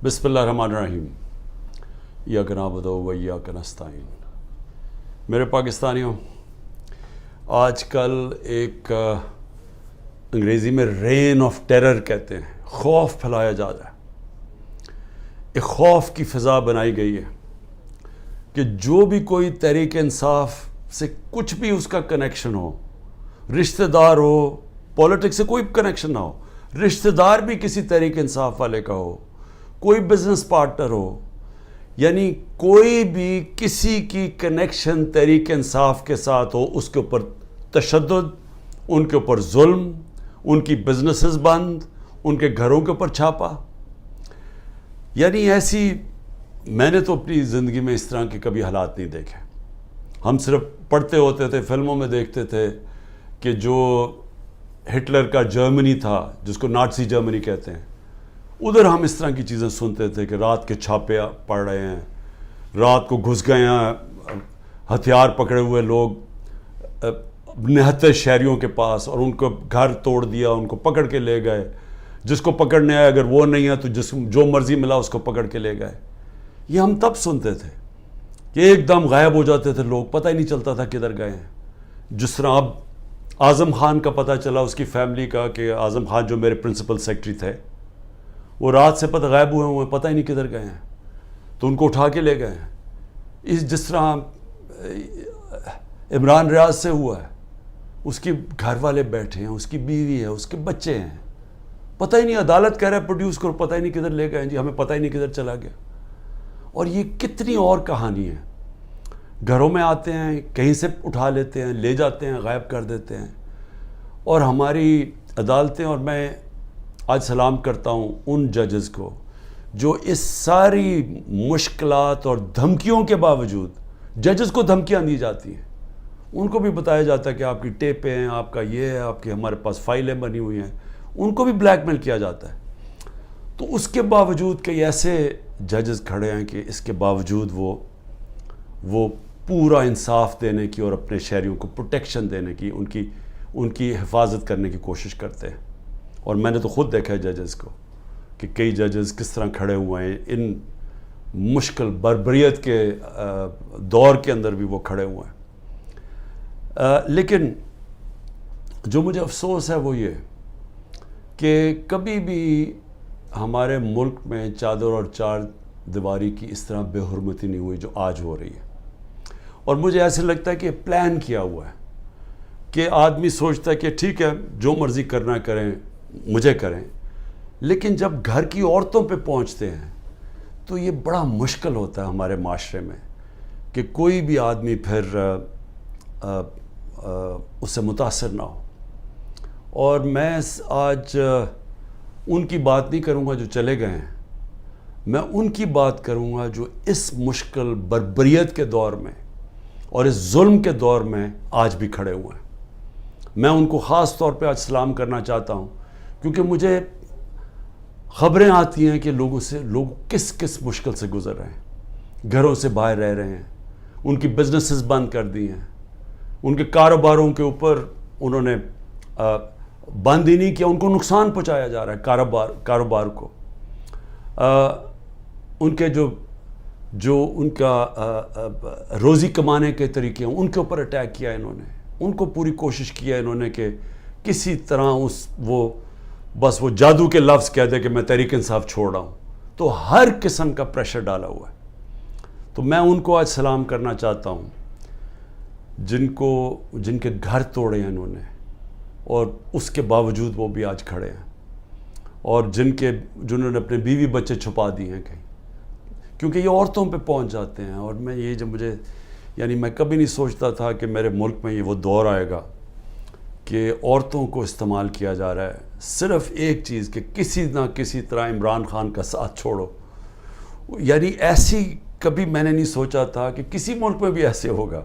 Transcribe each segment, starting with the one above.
بسم اللہ الرحمن الرحیم ایاک نعبد و ایاک نستعین۔ میرے پاکستانیوں، آج کل ایک انگریزی میں رین آف ٹیرر کہتے ہیں، خوف پھیلایا جا رہا ہے۔ ایک خوف کی فضا بنائی گئی ہے کہ جو بھی کوئی تحریک انصاف سے کچھ بھی اس کا کنیکشن ہو، رشتہ دار ہو، پولیٹکس سے کوئی کنیکشن نہ ہو، رشتہ دار بھی کسی تحریک انصاف والے کا ہو، کوئی بزنس پارٹنر ہو، یعنی کوئی بھی کسی کی کنیکشن تحریک انصاف کے ساتھ ہو، اس کے اوپر تشدد، ان کے اوپر ظلم، ان کی بزنسز بند، ان کے گھروں کے اوپر چھاپا۔ یعنی ایسی میں نے تو اپنی زندگی میں اس طرح کے کبھی حالات نہیں دیکھے۔ ہم صرف پڑھتے ہوتے تھے، فلموں میں دیکھتے تھے کہ جو ہٹلر کا جرمنی تھا، جس کو نازی جرمنی کہتے ہیں، ادھر ہم اس طرح کی چیزیں سنتے تھے کہ رات کے چھاپے پڑ رہے ہیں، رات کو گھس گئے ہیں ہتھیار پکڑے ہوئے لوگ نہتے شہریوں کے پاس، اور ان کو گھر توڑ دیا، ان کو پکڑ کے لے گئے۔ جس کو پکڑنے آئے، اگر وہ نہیں ہے تو جو مرضی ملا اس کو پکڑ کے لے گئے۔ یہ ہم تب سنتے تھے کہ ایک دم غائب ہو جاتے تھے لوگ، پتہ ہی نہیں چلتا تھا کدھر گئے ہیں۔ جس طرح اب اعظم خان کا پتہ چلا، اس کی فیملی کا، کہ اعظم خان جو میرے پرنسپل سیکرٹری تھے، وہ رات سے غائب ہوئے پتہ ہی نہیں کدھر گئے ہیں، تو ان کو اٹھا کے لے گئے ہیں۔ جس طرح عمران ریاض سے ہوا ہے، اس کے گھر والے بیٹھے ہیں، اس کی بیوی ہے، اس کے بچے ہیں، پتہ ہی نہیں، عدالت کہہ رہا ہے پروڈیوس کرو، پتہ ہی نہیں کدھر لے گئے ہیں جی، ہمیں پتہ ہی نہیں کدھر چلا گیا۔ اور یہ کتنی اور کہانی ہے۔ گھروں میں آتے ہیں، کہیں سے اٹھا لیتے ہیں، لے جاتے ہیں، غائب کر دیتے ہیں۔ اور ہماری عدالتیں، اور میں آج سلام کرتا ہوں ان ججز کو جو اس ساری مشکلات اور دھمکیوں کے باوجود، ججز کو دھمکیاں دی جاتی ہیں، ان کو بھی بتایا جاتا ہے کہ آپ کی ٹیپیں ہیں، آپ کا یہ ہے، آپ کی ہمارے پاس فائلیں بنی ہوئی ہیں، ان کو بھی بلیک میل کیا جاتا ہے۔ تو اس کے باوجود کئی ایسے ججز کھڑے ہیں کہ اس کے باوجود وہ پورا انصاف دینے کی اور اپنے شہریوں کو پروٹیکشن دینے کی، ان کی حفاظت کرنے کی کوشش کرتے ہیں۔ اور میں نے تو خود دیکھا ہے ججز کو کہ کئی ججز کس طرح کھڑے ہوئے ہیں، ان مشکل بربریت کے دور کے اندر بھی وہ کھڑے ہوئے ہیں۔ لیکن جو مجھے افسوس ہے وہ یہ کہ کبھی بھی ہمارے ملک میں چادر اور چار دیواری کی اس طرح بے حرمتی نہیں ہوئی جو آج ہو رہی ہے۔ اور مجھے ایسے لگتا ہے کہ پلان کیا ہوا ہے، کہ آدمی سوچتا ہے کہ ٹھیک ہے جو مرضی کرنا کریں، مجھے کریں، لیکن جب گھر کی عورتوں پہ پہنچتے ہیں تو یہ بڑا مشکل ہوتا ہے ہمارے معاشرے میں کہ کوئی بھی آدمی پھر اس سے متاثر نہ ہو۔ اور میں آج ان کی بات نہیں کروں گا جو چلے گئے ہیں، میں ان کی بات کروں گا جو اس مشکل بربریت کے دور میں اور اس ظلم کے دور میں آج بھی کھڑے ہوئے ہیں۔ میں ان کو خاص طور پہ آج سلام کرنا چاہتا ہوں، کیونکہ مجھے خبریں آتی ہیں کہ لوگ کس مشکل سے گزر رہے ہیں، گھروں سے باہر رہ رہے ہیں، ان کی بزنسز بند کر دی ہیں، ان کے کاروباروں کے اوپر انہوں نے بند ہی نہیں کیا، ان کو نقصان پہنچایا جا رہا ہے کاروبار کو۔ ان کے جو ان کا روزی کمانے کے طریقے ہیں، ان کے اوپر اٹیک کیا انہوں نے، ان کو پوری کوشش کیا انہوں نے کہ کسی طرح بس وہ جادو کے لفظ کہہ دے کہ میں تحریک انصاف چھوڑ رہا ہوں۔ تو ہر قسم کا پریشر ڈالا ہوا ہے۔ تو میں ان کو آج سلام کرنا چاہتا ہوں جن کے گھر توڑے ہیں انہوں نے، اور اس کے باوجود وہ بھی آج کھڑے ہیں، اور جنہوں نے اپنے بیوی بچے چھپا دیے ہیں کہیں، کیونکہ یہ عورتوں پہ پہنچ جاتے ہیں۔ اور میں کبھی نہیں سوچتا تھا کہ میرے ملک میں یہ وہ دور آئے گا کہ عورتوں کو استعمال کیا جا رہا ہے، صرف ایک چیز کہ کسی نہ کسی طرح عمران خان کا ساتھ چھوڑو۔ یعنی ایسی کبھی میں نے نہیں سوچا تھا کہ کسی ملک میں بھی ایسے ہوگا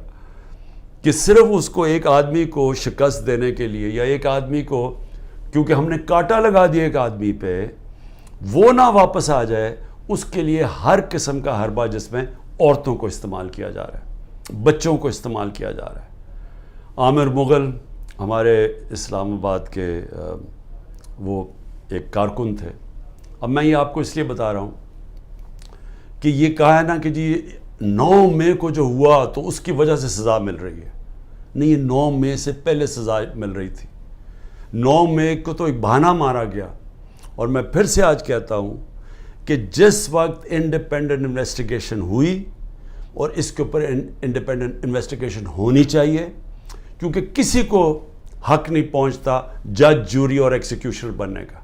کہ صرف اس کو ایک آدمی کو شکست دینے کے لیے، یا ایک آدمی کو کیونکہ ہم نے کانٹا لگا دیا ایک آدمی پہ، وہ نہ واپس آ جائے، اس کے لیے ہر قسم کا حربہ جس میں عورتوں کو استعمال کیا جا رہا ہے، بچوں کو استعمال کیا جا رہا ہے۔ عامر مغل ہمارے اسلام آباد کے وہ ایک کارکن تھے۔ اب میں یہ آپ کو اس لیے بتا رہا ہوں کہ یہ کہا ہے نا کہ جی 9 مئی کو جو ہوا تو اس کی وجہ سے سزا مل رہی ہے. نہیں, یہ 9 مئی سے پہلے سزا مل رہی تھی. 9 مئی کو تو ایک بہانہ مارا گیا. اور میں پھر سے آج کہتا ہوں کہ جس وقت انڈیپینڈنٹ انویسٹیگیشن ہوئی, اور اس کے اوپر انڈیپینڈنٹ انویسٹیگیشن ہونی چاہیے, کیونکہ کسی کو حق نہیں پہنچتا جج, جوری اور ایکسیکیوشنر بننے کا.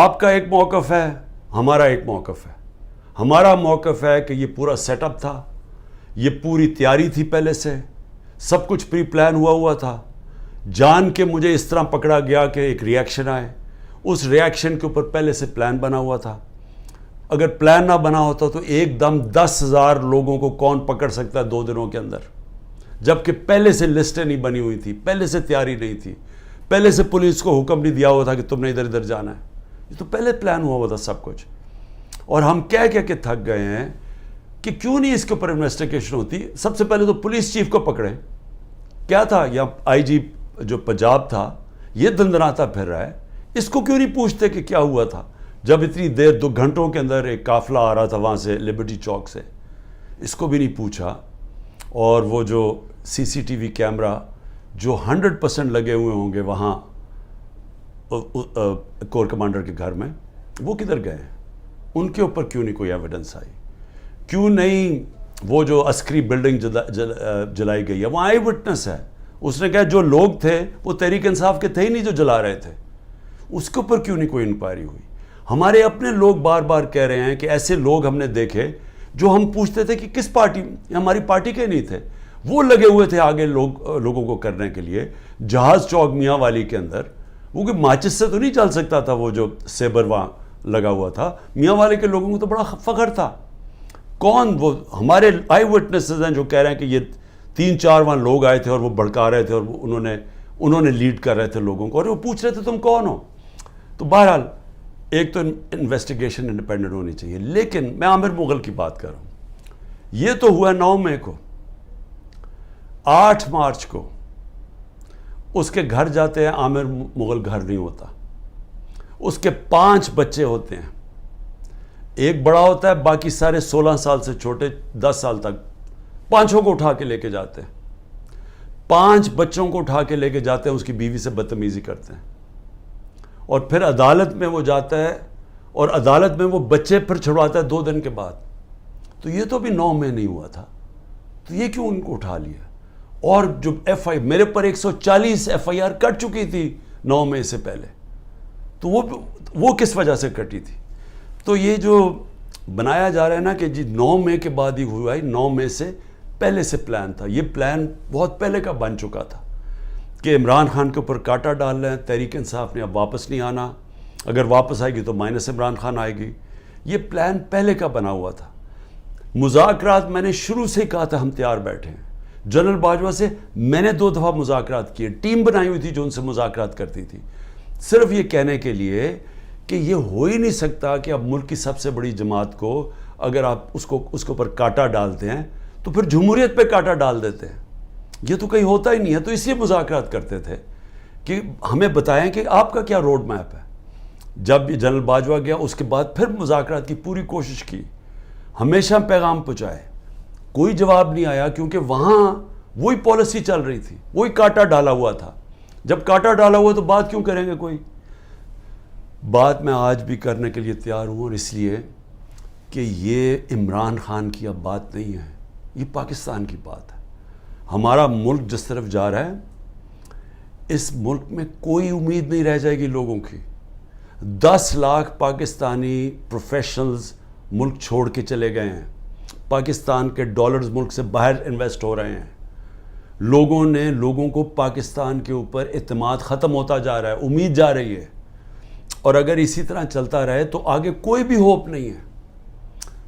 آپ کا ایک موقف ہے, ہمارا ایک موقف ہے. ہمارا موقف ہے کہ یہ پورا سیٹ اپ تھا, یہ پوری تیاری تھی, پہلے سے سب کچھ پری پلان ہوا تھا. جان کے مجھے اس طرح پکڑا گیا کہ ایک ریاکشن آئے, اس ریاکشن کے اوپر پہلے سے پلان بنا ہوا تھا. اگر پلان نہ بنا ہوتا تو ایک دم 10,000 لوگوں کو کون پکڑ سکتا ہے 2 دنوں کے اندر, جبکہ پہلے سے لسٹیں نہیں بنی ہوئی تھی, پہلے سے تیاری نہیں تھی, پہلے سے پولیس کو حکم نہیں دیا ہوا تھا کہ تم نے ادھر ادھر جانا ہے. یہ تو پہلے پلان ہوا تھا سب کچھ. اور ہم کہہ کے تھک گئے ہیں کہ کیوں نہیں اس کے اوپر انویسٹیگیشن ہوتی. سب سے پہلے تو پولیس چیف کو پکڑیں. کیا تھا, یا آئی جی جو پنجاب تھا یہ دندناتا پھر رہا ہے, اس کو کیوں نہیں پوچھتے کہ کیا ہوا تھا, جب اتنی دیر 2 گھنٹوں کے اندر ایک قافلہ آ رہا تھا وہاں سے لبرٹی چوک سے. اس کو بھی نہیں پوچھا. اور وہ جو سی سی ٹی وی کیمرہ جو 100% لگے ہوئے ہوں گے وہاں کور کمانڈر کے گھر میں, وہ کدھر گئے ہیں؟ ان کے اوپر کیوں نہیں کوئی ایویڈنس آئی؟ کیوں نہیں وہ جو عسکری بلڈنگ جلائی گئی ہے, وہ آئی وٹنس ہے, اس نے کہا جو لوگ تھے وہ تحریک انصاف کے تھے ہی نہیں جو جلا رہے تھے. اس کے اوپر کیوں نہیں کوئی انکوائری ہوئی؟ ہمارے اپنے لوگ بار بار کہہ رہے ہیں کہ ایسے لوگ ہم نے دیکھے جو ہم پوچھتے تھے کہ کس پارٹی, ہماری پارٹی کے نہیں تھے, وہ لگے ہوئے تھے آگے لوگوں کو کرنے کے لیے. جہاز چوک میاں والی کے اندر وہ کہ ماچس سے تو نہیں چل سکتا تھا, وہ جو سیبر وہاں لگا ہوا تھا. میاں والے کے لوگوں کو تو بڑا فخر تھا. کون وہ ہمارے آئی وٹنسز ہیں جو کہہ رہے ہیں کہ یہ 3-4 وہاں لوگ آئے تھے اور وہ بھڑکا رہے تھے اور انہوں نے لیڈ کر رہے تھے لوگوں کو, اور وہ پوچھ رہے تھے تم کون ہو. تو بہرحال ایک تو انویسٹیگیشن انڈیپینڈنٹ ہونی چاہیے. لیکن میں عامر مغل کی بات کر رہا ہوں. یہ تو ہوا 9 مئی کو. 8 مارچ کو اس کے گھر جاتے ہیں, عامر مغل گھر نہیں ہوتا. اس کے 5 بچے ہوتے ہیں, ایک بڑا ہوتا ہے, باقی سارے 16 سال سے چھوٹے 10 سال تک. 5 کو اٹھا کے لے کے جاتے ہیں. 5 بچوں کو اٹھا کے لے کے جاتے ہیں, اس کی بیوی سے بدتمیزی کرتے ہیں, اور پھر عدالت میں وہ جاتا ہے, اور عدالت میں وہ بچے پھر چھڑواتا ہے 2 دن کے بعد. تو یہ تو ابھی 9 مئی نہیں ہوا تھا, تو یہ کیوں ان کو اٹھا لیا؟ اور جو میرے پر 140 FIR کٹ چکی تھی 9 مئی سے پہلے, تو وہ کس وجہ سے کٹی تھی؟ تو یہ جو بنایا جا رہا ہے نا کہ جی 9 مئی کے بعد ہی ہوا ہے, 9 مئی سے پہلے سے پلان تھا. یہ پلان بہت پہلے کا بن چکا تھا کہ عمران خان کے اوپر کاٹا ڈال رہے ہیں. تحریک انصاف نے اب واپس نہیں آنا, اگر واپس آئے گی تو مائنس عمران خان آئے گی. یہ پلان پہلے کا بنا ہوا تھا. مذاکرات میں نے شروع سے کہا تھا ہم تیار بیٹھے ہیں. جنرل باجوہ سے میں نے 2 دفعہ مذاکرات کیے, ٹیم بنائی ہوئی تھی جو ان سے مذاکرات کرتی تھی, صرف یہ کہنے کے لیے کہ یہ ہو ہی نہیں سکتا کہ اب ملک کی سب سے بڑی جماعت کو اگر آپ اس کے اوپر کاٹا ڈالتے ہیں تو پھر جمہوریت پہ کاٹا ڈال دیتے ہیں. یہ تو کہیں ہوتا ہی نہیں ہے. تو اس لیے مذاکرات کرتے تھے کہ ہمیں بتائیں کہ آپ کا کیا روڈ میپ ہے. جب یہ جنرل باجوہ گیا اس کے بعد پھر مذاکرات کی پوری کوشش کی, ہمیشہ پیغام پہنچائے, کوئی جواب نہیں آیا, کیونکہ وہاں وہی پالیسی چل رہی تھی, وہی کاٹا ڈالا ہوا تھا. جب کاٹا ڈالا ہوا تو بات کیوں کریں گے کوئی؟ بات میں آج بھی کرنے کے لیے تیار ہوں, اور اس لیے کہ یہ عمران خان کی اب بات نہیں ہے, یہ پاکستان کی بات ہے. ہمارا ملک جس طرف جا رہا ہے, اس ملک میں کوئی امید نہیں رہ جائے گی لوگوں کی. 10 لاکھ پاکستانی پروفیشنلز ملک چھوڑ کے چلے گئے ہیں. پاکستان کے ڈالرز ملک سے باہر انویسٹ ہو رہے ہیں. لوگوں کو پاکستان کے اوپر اعتماد ختم ہوتا جا رہا ہے, امید جا رہی ہے. اور اگر اسی طرح چلتا رہے تو آگے کوئی بھی ہوپ نہیں ہے.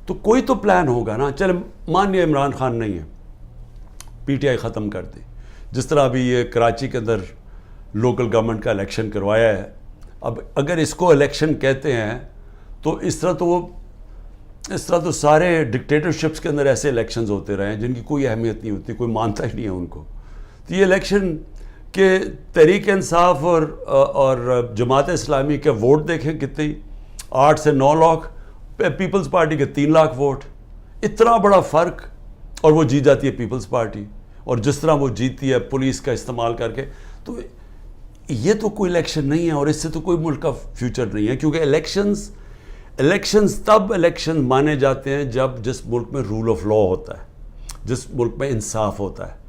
تو کوئی تو پلان ہوگا نا. چلے مان لیا عمران خان نہیں ہے, پی ٹی آئی ختم کر دی. جس طرح ابھی یہ کراچی کے اندر لوکل گورنمنٹ کا الیکشن کروایا ہے, اب اگر اس کو الیکشن کہتے ہیں تو اس طرح تو سارے ڈکٹیٹرشپس کے اندر ایسے الیکشنز ہوتے رہے ہیں جن کی کوئی اہمیت نہیں ہوتی, کوئی مانتا ہی نہیں ہے ان کو. تو یہ الیکشن کہ تحریک انصاف اور جماعت اسلامی کے ووٹ دیکھیں کتنی, 8 سے 9 لاکھ, پیپلز پارٹی کے 3 لاکھ ووٹ، اتنا بڑا فرق، اور وہ جیت جاتی ہے پیپلز پارٹی. اور جس طرح وہ جیتی ہے پولیس کا استعمال کر کے، تو یہ تو کوئی الیکشن نہیں ہے، اور اس سے تو کوئی ملک کا فیوچر نہیں ہے. کیونکہ الیکشنز تب الیکشن مانے جاتے ہیں جس ملک میں رول آف لا ہوتا ہے، جس ملک میں انصاف ہوتا ہے.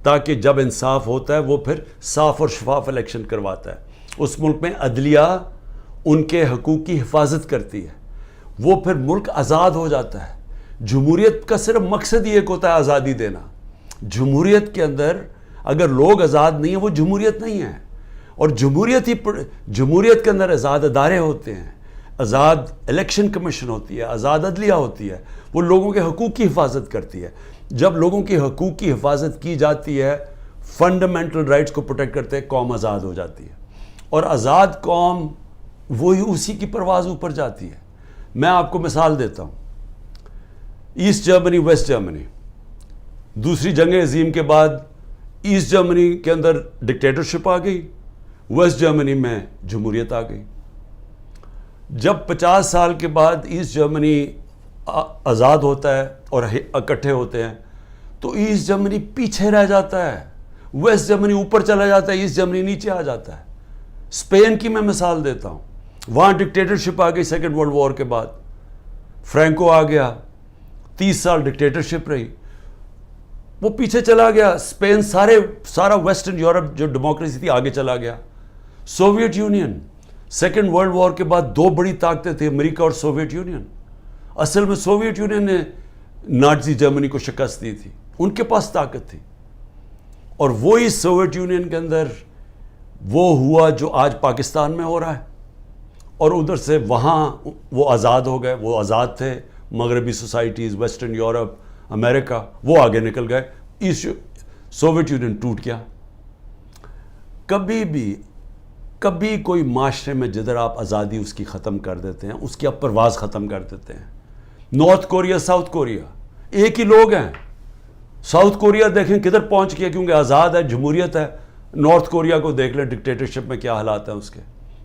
تاکہ جب انصاف ہوتا ہے وہ پھر صاف اور شفاف الیکشن کرواتا ہے. اس ملک میں عدلیہ ان کے حقوق کی حفاظت کرتی ہے، وہ پھر ملک آزاد ہو جاتا ہے. جمہوریت کا صرف مقصد یہ ایک ہوتا ہے آزادی دینا. جمہوریت کے اندر اگر لوگ آزاد نہیں ہیں وہ جمہوریت نہیں ہے. اور جمہوریت کے اندر آزاد ادارے ہوتے ہیں، آزاد الیکشن کمیشن ہوتی ہے، آزاد عدلیہ ہوتی ہے، وہ لوگوں کے حقوق کی حفاظت کرتی ہے. جب لوگوں کے حقوق کی حفاظت کی جاتی ہے، فنڈامنٹل رائٹس کو پروٹیکٹ کرتے ہیں، قوم آزاد ہو جاتی ہے. اور آزاد قوم وہی اسی کی پرواز اوپر جاتی ہے. میں آپ کو مثال دیتا ہوں. ایسٹ جرمنی، ویسٹ جرمنی، دوسری جنگ عظیم کے بعد ایسٹ جرمنی کے اندر ڈکٹیٹرشپ آ گئی، ویسٹ جرمنی میں جمہوریت آ گئی. جب 50 سال کے بعد ایسٹ جرمنی آزاد ہوتا ہے اور اکٹھے ہوتے ہیں تو ایسٹ جرمنی پیچھے رہ جاتا ہے، ویسٹ جرمنی اوپر چلا جاتا ہے، ایسٹ جرمنی نیچے آ جاتا ہے. اسپین کی میں مثال دیتا ہوں، وہاں ڈکٹیٹرشپ آ گئی سیکنڈ ورلڈ وار کے بعد، فرینکو آ گیا، 30 سال ڈکٹیٹرشپ رہی، وہ پیچھے چلا گیا. اسپین سارا ویسٹرن یورپ جو ڈیموکریسی تھی آگے چلا گیا. Soviet Union, second world war کے بعد 2 بڑی طاقتیں تھیں، امریکہ اور سوویت یونین. اصل میں سوویت یونین نے نازی جرمنی کو شکست دی تھی، ان کے پاس طاقت تھی. اور وہی سوویت یونین کے اندر وہ ہوا جو آج پاکستان میں ہو رہا ہے. اور ادھر سے وہاں وہ آزاد ہو گئے، وہ آزاد تھے. مغربی سوسائٹیز، ویسٹرن یورپ، امریکہ، وہ آگے نکل گئے. سوویت یونین ٹوٹ گیا. کبھی کوئی معاشرے میں جدھر آپ آزادی اس کی ختم کر دیتے ہیں، اس کی آپ پرواز ختم کر دیتے ہیں. نارتھ کوریا، ساؤتھ کوریا ایک ہی لوگ ہیں. ساؤتھ کوریا دیکھیں کدھر پہنچ گیا، کیونکہ آزاد ہے، جمہوریت ہے. نارتھ کوریا کو دیکھ لیں ڈکٹیٹرشپ میں کیا حالات ہیں اس کے.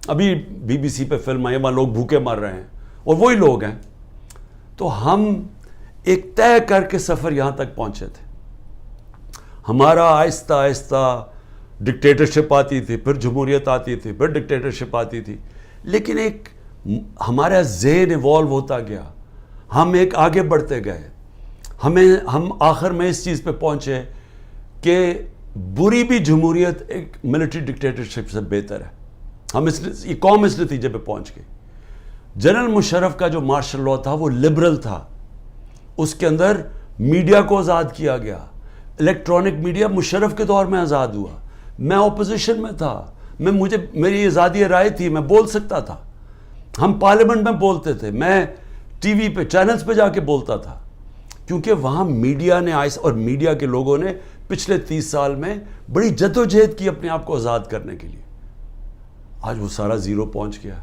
ابھی BBC پہ فلم آئی، وہاں لوگ بھوکے مر رہے ہیں، اور وہی لوگ ہیں. تو ہم ایک طے کر کے سفر یہاں تک پہنچے تھے. ہمارا آہستہ آہستہ ڈکٹیٹرشپ آتی تھی، پھر جمہوریت آتی تھی، پھر ڈکٹیٹرشپ آتی تھی. لیکن ایک ہمارا ذہن ایوالو ہوتا گیا، ہم ایک آگے بڑھتے گئے. ہم آخر میں اس چیز پہ پہنچے کہ بری بھی جمہوریت ایک ملٹری ڈکٹیٹرشپ سے بہتر ہے. یہ قوم اس نتیجے پہ پہنچ گئی. جنرل مشرف کا جو مارشل لا تھا وہ لبرل تھا. اس کے اندر میڈیا کو آزاد کیا گیا. الیکٹرانک میڈیا مشرف کے دور میں آزاد ہوا. میں اپوزیشن میں تھا، میری آزادی رائے تھی، میں بول سکتا تھا. ہم پارلیمنٹ میں بولتے تھے، میں ٹی وی پہ چینلز پہ جا کے بولتا تھا. کیونکہ وہاں میڈیا نے اور میڈیا کے لوگوں نے پچھلے 30 سال میں بڑی جدوجہد کی اپنے آپ کو آزاد کرنے کے لیے. آج وہ سارا زیرو پہنچ گیا.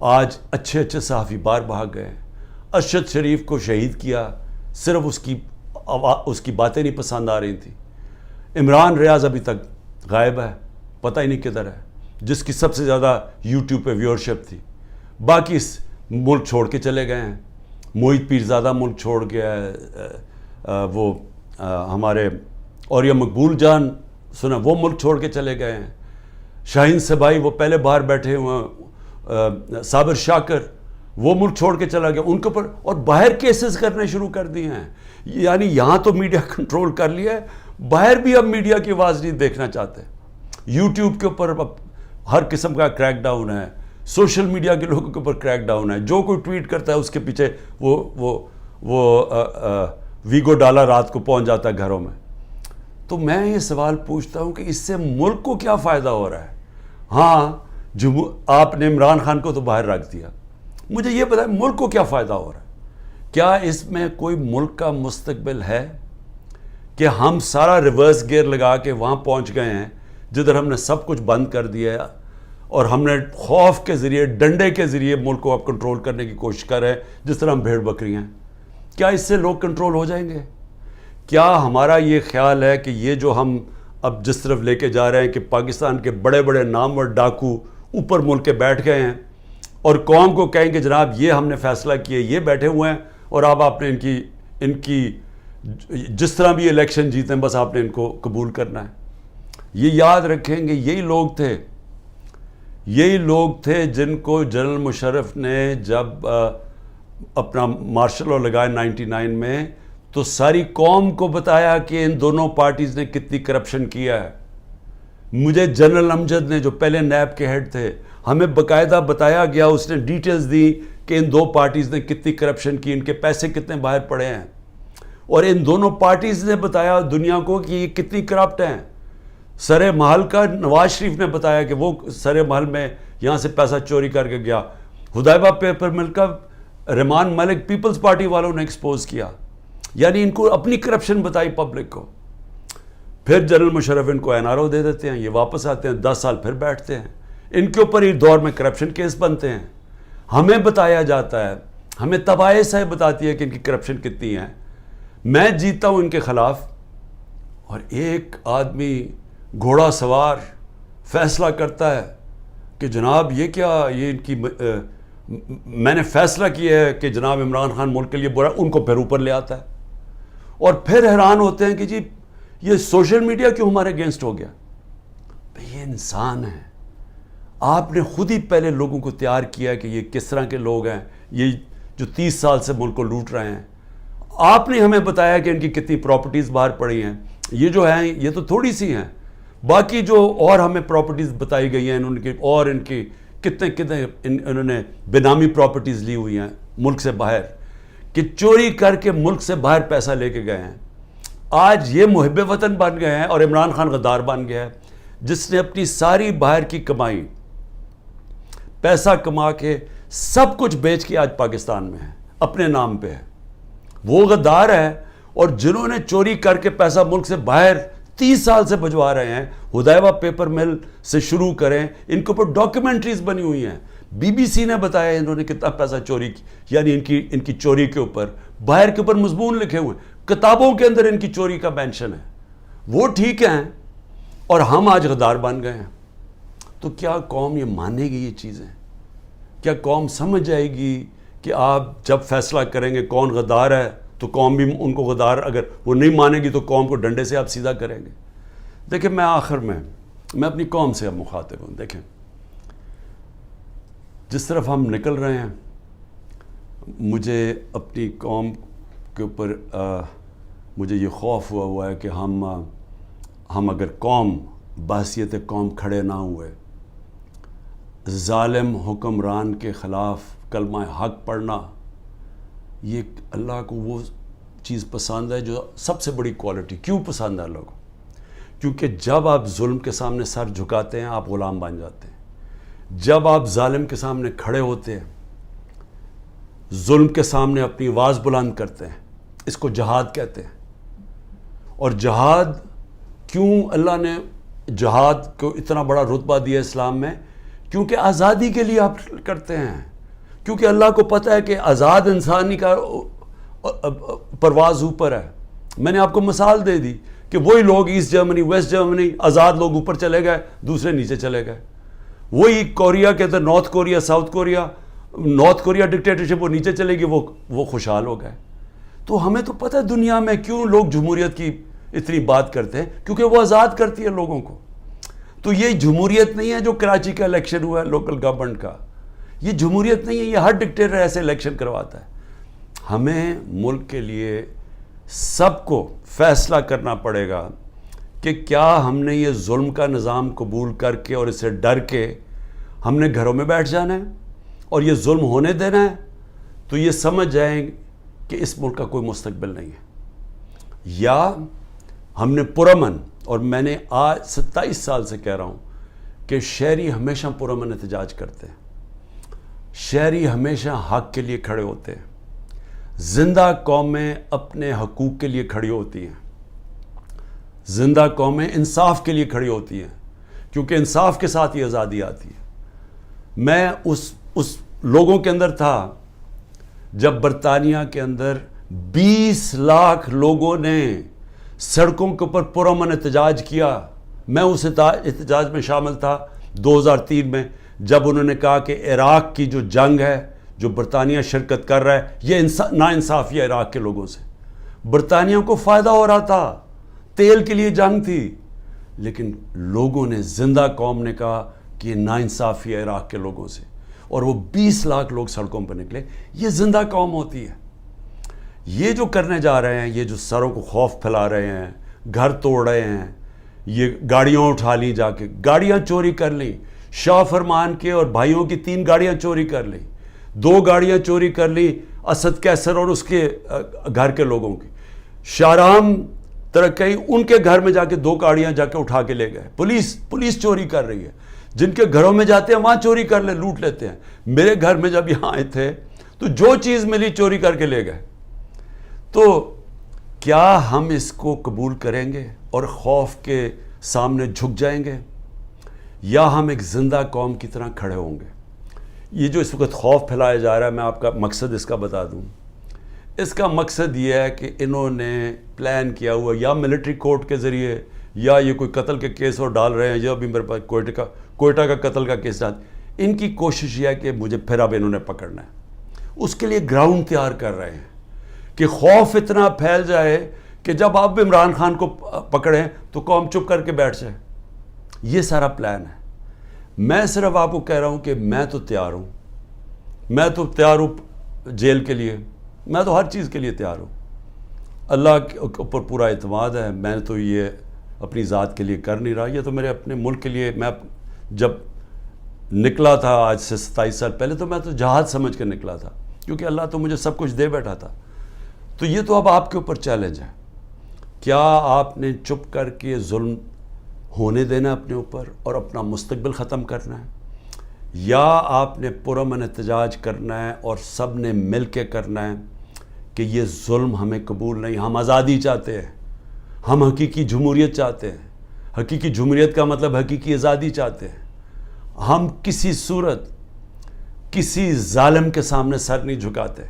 آج اچھے صحافی باہر بھاگ گئے. ارشد شریف کو شہید کیا، صرف اس کی باتیں نہیں پسند آ رہی تھیں. عمران ریاض ابھی تک غائب ہے، پتہ ہی نہیں کدھر ہے، جس کی سب سے زیادہ یوٹیوب پہ ویورشپ تھی. باقی ملک چھوڑ کے چلے گئے ہیں. موہت پیرزادہ ملک چھوڑ گیا ہے، وہ ہمارے اور یہ مقبول جان سنا وہ ملک چھوڑ کے چلے گئے ہیں. شاہین سبائی وہ پہلے باہر بیٹھے ہوئے، صابر شاکر وہ ملک چھوڑ کے چلا گیا. ان کے اوپر اور باہر کیسز کرنے شروع کر دیے ہیں. یعنی یہاں تو میڈیا کنٹرول کر لیا ہے، باہر بھی اب میڈیا کی آواز نہیں دیکھنا چاہتے. یوٹیوب کے اوپر اب ہر قسم کا کریک ڈاؤن ہے، سوشل میڈیا کے لوگوں کے اوپر کریک ڈاؤن ہے. جو کوئی ٹویٹ کرتا ہے اس کے پیچھے وہ ویگو ڈالا رات کو پہنچ جاتا ہے گھروں میں. تو میں یہ سوال پوچھتا ہوں کہ اس سے ملک کو کیا فائدہ ہو رہا ہے؟ ہاں آپ نے عمران خان کو تو باہر رکھ دیا. مجھے یہ بتائیں ملک کو کیا فائدہ ہو رہا ہے؟ کیا اس میں کوئی ملک کا مستقبل ہے کہ ہم سارا ریورس گیئر لگا کے وہاں پہنچ گئے ہیں جدھر ہم نے سب کچھ بند کر دیا ہے اور ہم نے خوف کے ذریعے، ڈنڈے کے ذریعے ملک کو اب کنٹرول کرنے کی کوشش کر رہے ہیں جس طرح ہم بھیڑ بکری ہیں؟ کیا اس سے لوگ کنٹرول ہو جائیں گے؟ کیا ہمارا یہ خیال ہے کہ یہ جو ہم اب جس طرف لے کے جا رہے ہیں کہ پاکستان کے بڑے بڑے نامور ڈاکو اوپر ملک کے بیٹھ گئے ہیں اور قوم کو کہیں کہ جناب یہ ہم نے فیصلہ کیا، یہ بیٹھے ہوئے ہیں اور اب آپ نے ان کی جس طرح بھی الیکشن جیتے ہیں بس آپ نے ان کو قبول کرنا ہے. یہ یاد رکھیں گے یہی لوگ تھے جن کو جنرل مشرف نے جب اپنا مارشل لاء لگایا 99 میں تو ساری قوم کو بتایا کہ ان دونوں پارٹیز نے کتنی کرپشن کیا ہے. مجھے جنرل امجد نے جو پہلے نیب کے ہیڈ تھے ہمیں باقاعدہ بتایا گیا، اس نے ڈیٹیلز دی کہ ان دو پارٹیز نے کتنی کرپشن کی، ان کے پیسے کتنے باہر پڑے ہیں، اور ان دونوں پارٹیز نے بتایا دنیا کو کہ یہ کتنی کرپٹ ہیں. سر محل کا نواز شریف نے بتایا کہ وہ سر محل میں یہاں سے پیسہ چوری کر کے گیا. حدیبہ پیپر مل کا رحمان ملک پیپلز پارٹی والوں نے ایکسپوز کیا. یعنی ان کو اپنی کرپشن بتائی پبلک کو. پھر جنرل مشرف ان کو NRO دے دیتے ہیں، یہ واپس آتے ہیں، 10 سال پھر بیٹھتے ہیں، ان کے اوپر ہی دور میں کرپشن کیس بنتے ہیں. ہمیں بتایا جاتا ہے، ہمیں تباہی سے بتاتی ہے کہ ان کی کرپشن کتنی ہے. میں جیتا ہوں ان کے خلاف، اور ایک آدمی گھوڑا سوار فیصلہ کرتا ہے کہ جناب یہ کیا، یہ ان کی میں نے فیصلہ کیا ہے کہ جناب عمران خان ملک کے لیے برا، ان کو پھر اوپر لے آتا ہے. اور پھر حیران ہوتے ہیں کہ جی یہ سوشل میڈیا کیوں ہمارے اگینسٹ ہو گیا. یہ انسان ہے، آپ نے خود ہی پہلے لوگوں کو تیار کیا کہ یہ کس طرح کے لوگ ہیں، یہ جو 30 سال سے ملک کو لوٹ رہے ہیں. آپ نے ہمیں بتایا کہ ان کی کتنی پراپرٹیز باہر پڑی ہیں. یہ جو ہیں یہ تو تھوڑی سی ہیں، باقی جو اور ہمیں پراپرٹیز بتائی گئی ہیں ان کی، اور ان کی کتنے انہوں نے بینامی پراپرٹیز لی ہوئی ہیں ملک سے باہر، کہ چوری کر کے ملک سے باہر پیسہ لے کے گئے ہیں. آج یہ محب وطن بن گئے ہیں اور عمران خان غدار بن گیا ہے، جس نے اپنی ساری باہر کی کمائی پیسہ کما کے سب کچھ بیچ کے آج پاکستان میں ہے، اپنے نام پہ ہے. وہ غدار ہے. اور جنہوں نے چوری کر کے پیسہ ملک سے باہر 30 سال سے بھجوا رہے ہیں، حدیبہ پیپر مل سے شروع کریں، ان کے اوپر ڈاکیومنٹریز بنی ہوئی ہیں. BBC نے بتایا انہوں نے کتنا پیسہ چوری کی، یعنی ان کی چوری کے اوپر باہر کے اوپر مضمون لکھے ہوئے، کتابوں کے اندر ان کی چوری کا مینشن ہے. وہ ٹھیک ہیں اور ہم آج غدار بن گئے ہیں. تو کیا قوم یہ مانے گی یہ چیزیں؟ کیا قوم سمجھ جائے گی کہ آپ جب فیصلہ کریں گے کون غدار ہے تو قوم بھی ان کو غدار، اگر وہ نہیں مانے گی تو قوم کو ڈنڈے سے آپ سیدھا کریں گے؟ دیکھیں میں آخر میں اپنی قوم سے اب مخاطب ہوں. دیکھیں جس طرف ہم نکل رہے ہیں، مجھے اپنی قوم کے اوپر مجھے یہ خوف ہوا ہے کہ ہم اگر قوم بحیثیت قوم کھڑے نہ ہوئے، ظالم حکمران کے خلاف کلمہ حق پڑھنا، یہ اللہ کو وہ چیز پسند ہے جو سب سے بڑی کوالٹی. کیوں پسند ہے اللہ کو؟ کیونکہ جب آپ ظلم کے سامنے سر جھکاتے ہیں آپ غلام بن جاتے ہیں. جب آپ ظالم کے سامنے کھڑے ہوتے ہیں، ظلم کے سامنے اپنی آواز بلند کرتے ہیں، اس کو جہاد کہتے ہیں. اور جہاد کیوں اللہ نے جہاد کو اتنا بڑا رتبہ دیا اسلام میں؟ کیونکہ آزادی کے لیے آپ کرتے ہیں. کیونکہ اللہ کو پتہ ہے کہ آزاد انسانی کا پرواز اوپر ہے. میں نے آپ کو مثال دے دی کہ وہی لوگ ایسٹ جرمنی ویسٹ جرمنی آزاد لوگ اوپر چلے گئے، دوسرے نیچے چلے گئے. وہی کوریا کے اندر North Korea South Korea, North Korea dictatorship وہ نیچے چلے گی، وہ خوشحال ہو گئے. تو ہمیں تو پتہ ہے دنیا میں کیوں لوگ جمہوریت کی اتنی بات کرتے ہیں، کیونکہ وہ آزاد کرتی ہے لوگوں کو. تو یہ جمہوریت نہیں ہے جو کراچی کا الیکشن ہوا ہے لوکل گورنمنٹ کا، یہ جمہوریت نہیں ہے. یہ ہر ڈکٹیٹر ایسے الیکشن کرواتا ہے. ہمیں ملک کے لیے سب کو فیصلہ کرنا پڑے گا کہ کیا ہم نے یہ ظلم کا نظام قبول کر کے اور اسے ڈر کے ہم نے گھروں میں بیٹھ جانا ہے اور یہ ظلم ہونے دینا ہے. تو یہ سمجھ جائیں کہ اس ملک کا کوئی مستقبل نہیں ہے، یا ہم نے پرامن، اور میں نے آج 27 سال سے کہہ رہا ہوں کہ شہری ہمیشہ پرامن احتجاج کرتے ہیں، شہری ہمیشہ حق کے لیے کھڑے ہوتے ہیں. زندہ قومیں اپنے حقوق کے لیے کھڑی ہوتی ہیں، زندہ قومیں انصاف کے لیے کھڑی ہوتی ہیں، کیونکہ انصاف کے ساتھ ہی آزادی آتی ہے. میں اس لوگوں کے اندر تھا جب برطانیہ کے اندر 20 لاکھ لوگوں نے سڑکوں کے اوپر پرامن احتجاج کیا. میں اس احتجاج میں شامل تھا 2003 میں، جب انہوں نے کہا کہ عراق کی جو جنگ ہے جو برطانیہ شرکت کر رہا ہے یہ ناانصافی ہے عراق کے لوگوں سے. برطانیہ کو فائدہ ہو رہا تھا, تیل کے لیے جنگ تھی, لیکن لوگوں نے, زندہ قوم نے کہا کہ یہ ناانصافی ہے عراق کے لوگوں سے, اور وہ 20 لاکھ لوگ سڑکوں پر نکلے. یہ زندہ قوم ہوتی ہے. یہ جو کرنے جا رہے ہیں, یہ جو سروں کو خوف پھیلا رہے ہیں, گھر توڑ رہے ہیں, یہ گاڑیاں اٹھا لی, جا کے گاڑیاں چوری کر لیں, شاہ فرمان کے اور بھائیوں کی 3 گاڑیاں چوری کر لیں, 2 گاڑیاں چوری کر لی اسد کیسر اور اس کے گھر کے لوگوں کی. شاہرام ترکئی ان کے گھر میں جا کے 2 گاڑیاں جا کے اٹھا کے لے گئے. پولیس چوری کر رہی ہے. جن کے گھروں میں جاتے ہیں وہاں چوری کر لے, لوٹ لیتے ہیں. میرے گھر میں جب یہاں آئے تھے تو جو چیز ملی چوری کر کے لے گئے. تو کیا ہم اس کو قبول کریں گے اور خوف کے سامنے جھک جائیں گے, یا ہم ایک زندہ قوم کی طرح کھڑے ہوں گے؟ یہ جو اس وقت خوف پھیلایا جا رہا ہے, میں آپ کا مقصد اس کا بتا دوں. اس کا مقصد یہ ہے کہ انہوں نے پلان کیا ہوا, یا ملٹری کورٹ کے ذریعے, یا یہ کوئی قتل کے کیس اور ڈال رہے ہیں, یا ابھی میرے پاس کوئٹہ کا قتل کا کیس ڈال. ان کی کوشش یہ ہے کہ مجھے پھر اب انہوں نے پکڑنا ہے. اس کے لیے گراؤنڈ تیار کر رہے ہیں کہ خوف اتنا پھیل جائے کہ جب آپ عمران خان کو پکڑیں تو قوم چپ کر کے بیٹھ جائے. یہ سارا پلان ہے. میں صرف آپ کو کہہ رہا ہوں کہ میں تو تیار ہوں, میں تو تیار ہوں جیل کے لیے, میں تو ہر چیز کے لیے تیار ہوں. اللہ کے اوپر پورا اعتماد ہے. میں تو یہ اپنی ذات کے لیے کر نہیں رہا, یہ تو میرے اپنے ملک کے لیے. میں جب نکلا تھا آج سے 27 سال پہلے تو میں تو جہاد سمجھ کے نکلا تھا, کیونکہ اللہ تو مجھے سب کچھ دے بیٹھا تھا. تو یہ تو اب آپ کے اوپر چیلنج ہے. کیا آپ نے چپ کر کے ظلم ہونے دینا اپنے اوپر اور اپنا مستقبل ختم کرنا ہے, یا آپ نے پرامن احتجاج کرنا ہے اور سب نے مل کے کرنا ہے کہ یہ ظلم ہمیں قبول نہیں, ہم آزادی چاہتے ہیں, ہم حقیقی جمہوریت چاہتے ہیں. حقیقی جمہوریت کا مطلب حقیقی آزادی چاہتے ہیں. ہم کسی صورت کسی ظالم کے سامنے سر نہیں جھکاتے.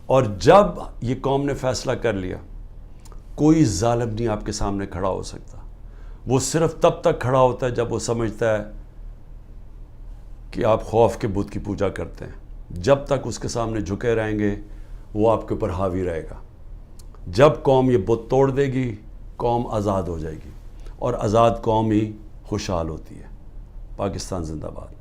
اور جب یہ قوم نے فیصلہ کر لیا, کوئی ظالم نہیں آپ کے سامنے کھڑا ہو سکتا. وہ صرف تب تک کھڑا ہوتا ہے جب وہ سمجھتا ہے کہ آپ خوف کے بت کی پوجا کرتے ہیں. جب تک اس کے سامنے جھکے رہیں گے وہ آپ کے اوپر حاوی رہے گا. جب قوم یہ بت توڑ دے گی, قوم آزاد ہو جائے گی, اور آزاد قوم ہی خوشحال ہوتی ہے. پاکستان زندہ باد.